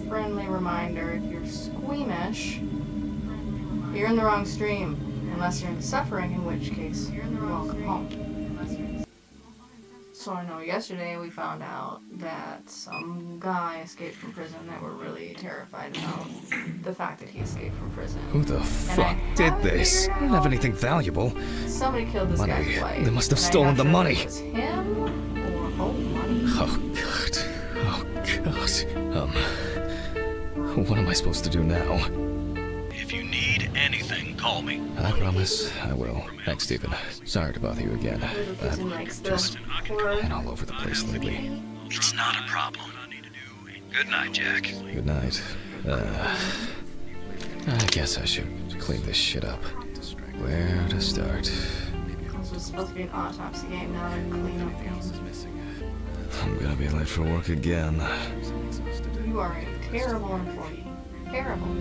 Friendly reminder, if you're squeamish, you're in the wrong stream. Unless you're into suffering, in which case, you're welcome home. So I know yesterday we found out that some guy escaped from prison that we're really terrified about. The fact that he escaped from prison. Who the fuck did this? I don't have anything valuable. Somebody killed this guy's wife. They must have stolen the money. It was him or money. Oh god. Oh god. What am I supposed to do now? If you need anything, call me. I promise I will. Thanks, Stephen. Sorry to bother you again. I've just been all over the place lately. It's not a problem. Good night, Jack. Good night. I guess I should clean this shit up. Where to start? This was supposed to be an autopsy game, now they're clean up games. I'm gonna be late for work again. You are a terrible employee. Terrible.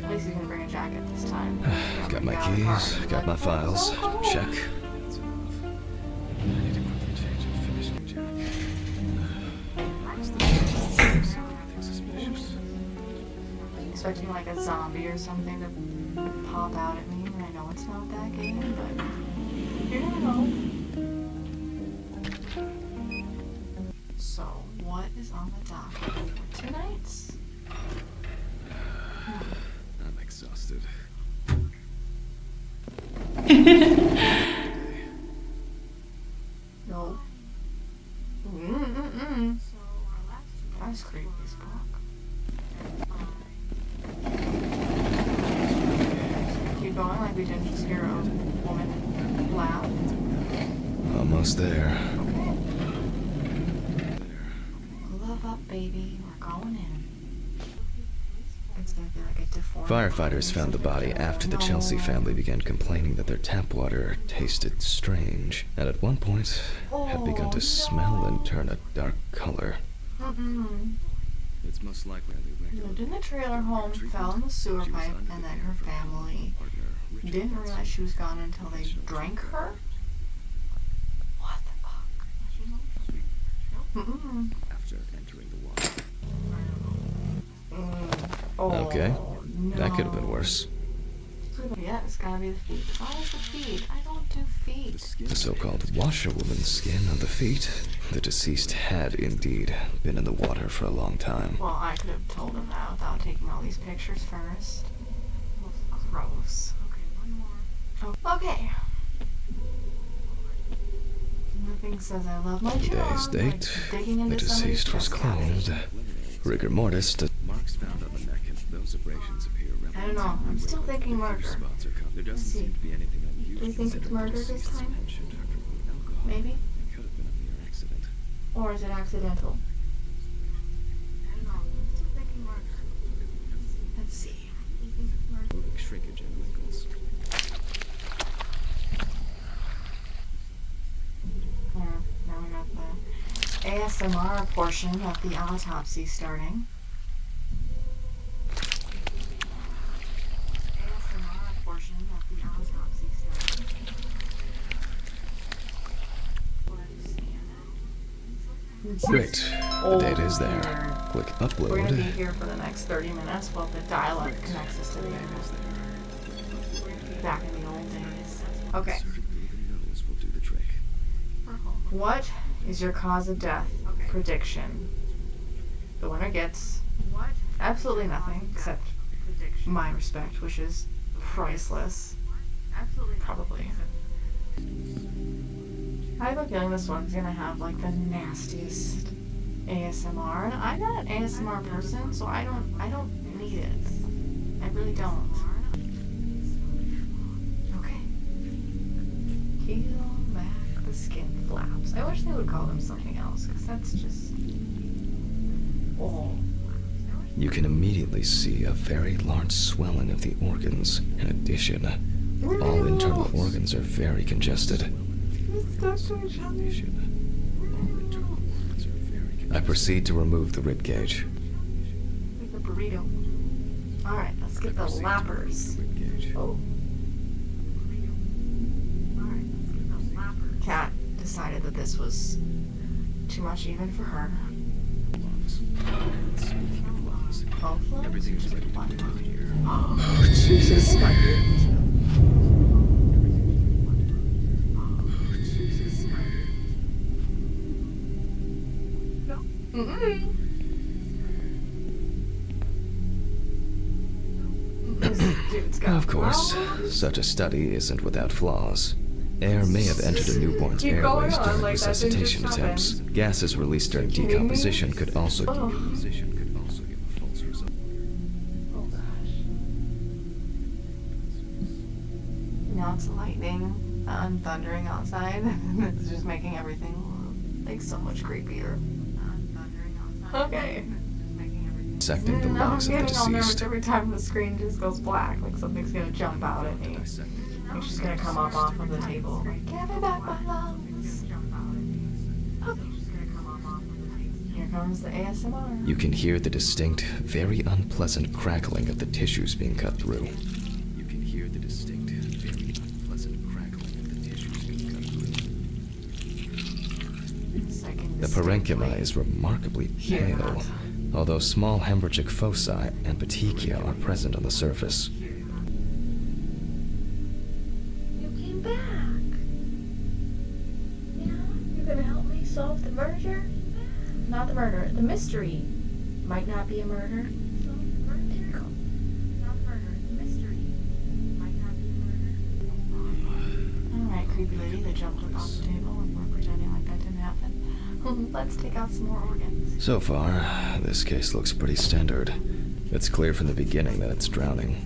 At least you can bring a jacket this time. Got my keys, got my files. Check. Expecting like a zombie or something to pop out at me, and I know it's not that game, but you never know. So, what is on the docket for tonight's? I'm exhausted. No. That's creepy as fuck. Keep going like we didn't just hear a woman laugh. Almost there. Okay. Glove up, baby. We're going in. It's gonna be like a deformed. Firefighters found the body after the Chelsea family began complaining that their tap water tasted strange, and at one point had begun to smell and turn a dark color. It's most likely lived in the trailer home, fell in the sewer pipe, and then her family didn't realize she was gone until they drank her? What the fuck? after entering the water. Oh, Okay, no. that could have been worse. Yeah, it's gotta be the feet. Why is the feet? I don't do feet. The so-called washerwoman's skin on the feet. The deceased had indeed been in the water for a long time. Well, I could have told him that without taking all these pictures first. Gross. Okay, one more. Oh, okay. Nothing says I love my job. Today's date, like digging into the deceased was somebody's cloned. Rigor mortis. Marks found on the neck and those abrasions appear. I don't know. I'm still thinking murder. There Let's see. seem to be anything unusual. Do you think it's murder this time? Maybe? Could have been a mere accident. Or is it accidental? I don't know. I'm still thinking murder. Let's see. Do you think it's murder? Moving shrinkage and wrinkles. Now we got the ASMR portion of the autopsy starting. ASMR portion of the autopsy starting. Great. The data is there. Click upload. We're gonna be here for the next 30 minutes while the dial-up connects us to the internet. Back in the old days. Okay. What is your cause of death prediction? The winner gets absolutely nothing except my respect, which is priceless. Probably. I have a feeling this one's gonna have like the nastiest ASMR, and I'm not an ASMR person, so I don't need it. I really don't. Okay. Peel back the skin flaps. I wish they would call them something else, because that's just... Oh. You can immediately see a very large swelling of the organs. In addition, all internal organs are very congested. I proceed to remove the rib cage. Like the burrito. Alright, let's get the lappers. Oh. Alright, let's get the lappers. Kat decided that this was too much even for her. Everything's ready to go here. Oh, Jesus. Of course, such a study isn't without flaws. Air may have entered a newborn's Keep going airways on, during like that didn't resuscitation just attempts. happen. Gases released during Are you kidding me? decomposition could also Oh. give a false result. Oh gosh. Now it's lightning and thundering outside. It's just making everything like so much creepier. Okay. Dissecting the Now I'm lungs of the getting all nervous deceased. every time the screen just goes black, like something's gonna jump out at me. Like she's gonna come up off of the table. Like, give me back my lungs. Here comes the ASMR. You can hear the distinct, very unpleasant crackling of the tissues being cut through. You can hear the distinct, very unpleasant crackling of the tissues being cut through. The parenchyma is remarkably pale, although small hemorrhagic foci and petechia are present on the surface. You came back. Yeah, you're gonna help me solve the murder? Not the murder, the mystery. Might not be a murder. Solve the murder. There you go. Not the murder, the mystery. Might not be a murder. Alright, creepy lady that jumped up off the table and we're pretending like that didn't happen. Let's take out some more organs. So far, this case looks pretty standard. It's clear from the beginning that it's drowning.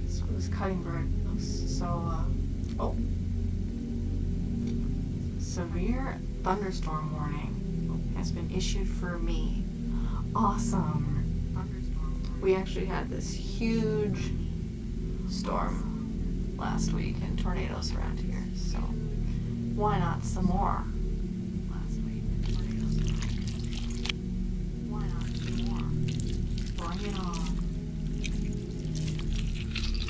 This was cutting bird. Oh. Severe thunderstorm warning has been issued for me. Awesome. We actually had this huge storm last week and tornadoes around here, so why not some more? Why not some more? Bring it on.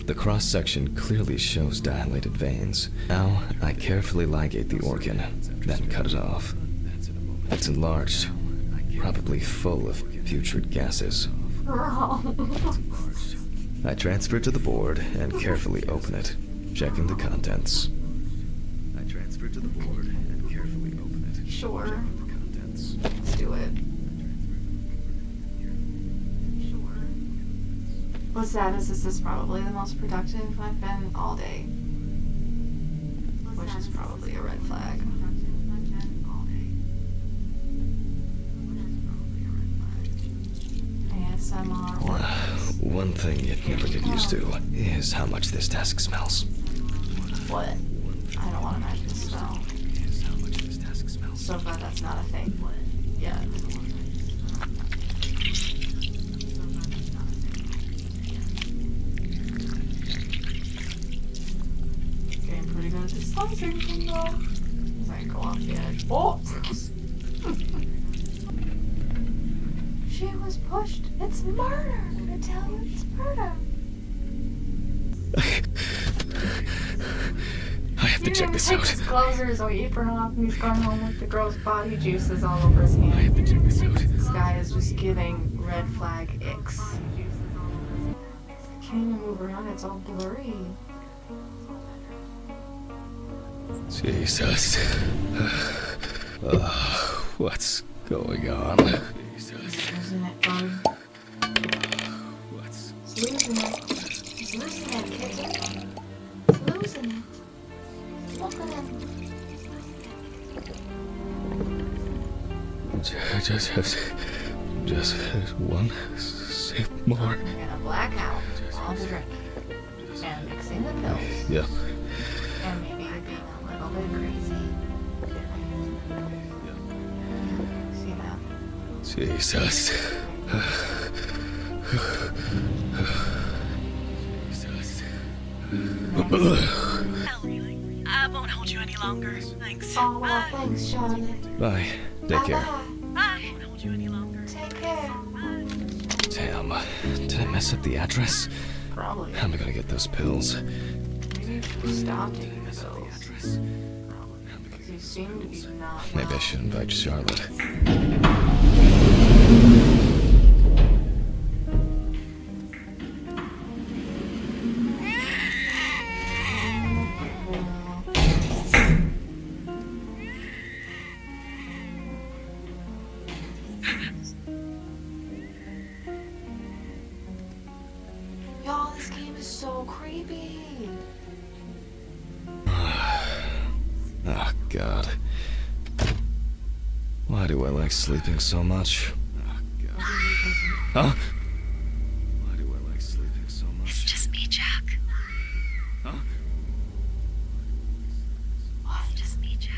The cross-section clearly shows dilated veins. Now, I carefully ligate the organ, then cut it off. It's enlarged, probably full of putrid gases. I transfer it to the board and carefully open it, checking the contents. I transfer it to the board and carefully open it. Sure. Checking the contents. Let's do it. What's sad is this is probably the most productive I've been all day. Which is probably a red flag. ASMR. One thing you'd never get used to is how much this desk smells. What? I don't want to imagine the smell. Is how much this desk smells. So far that's not a thing. Yeah. Getting pretty good at this slicing thing though. As I go off the edge. Oh! She was pushed. It's murder! I tell you, it's murder. I have to check this Take out. his gloves or his apron off and he's gone home with the gross body juices all over his I have hand. to check this out. This guy is just giving red flag icks. Can't even move around, it's all blurry. Jesus. What's going on? Jesus. Losing it, bud. What's... He's losing it. He's losing it, kitten. He's losing it. Look at him. Just one sip more. You're gonna black out all the drink. And mixing the pills. Yep. And maybe you're being a little bit crazy. See that? Jesus. I won't hold you any longer. Thanks. Oh, well, Bye. thanks, Charlotte. Bye. Take care. Bye-bye. I won't hold you any longer. Take care. Damn. Did I mess up the address? Probably. How am I gonna get those pills? Maybe you should stop taking the pills. Address. Because you seem to be not Maybe I well. should invite Charlotte. So creepy. Oh, God. Why do I like sleeping so much? Oh, God. Huh? Why do I like sleeping so It's much? just me, Jack. Huh? It's just me, Jack.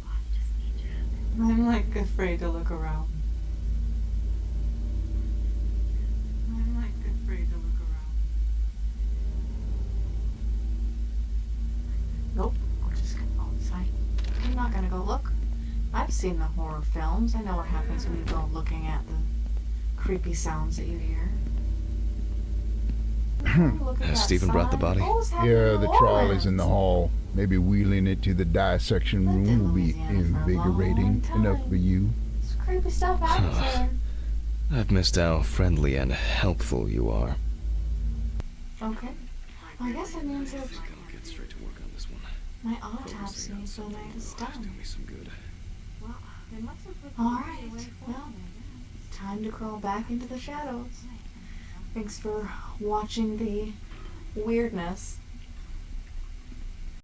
It's just me, Jack. I'm like afraid to look around. I'm like afraid to look around. Nope, I'm just gonna go inside. I'm not gonna go look. I've seen the horror films. I know what happens when you go looking at the creepy sounds that you hear. Look at Has that Stephen brought the sign. body? Oh, what's happening Yeah, to the trolley's in the Lawrence? hall. Maybe wheeling it to the dissection I've room been will be Louisiana for a long invigorating time. enough for you. There's creepy stuff happens there. I've missed how friendly and helpful you are. Okay. Well, I guess that means that I think I'll get straight to work on this one. my autopsy for the night is Do done. me some good. Alright, well, time to crawl back into the shadows. Thanks for watching the weirdness.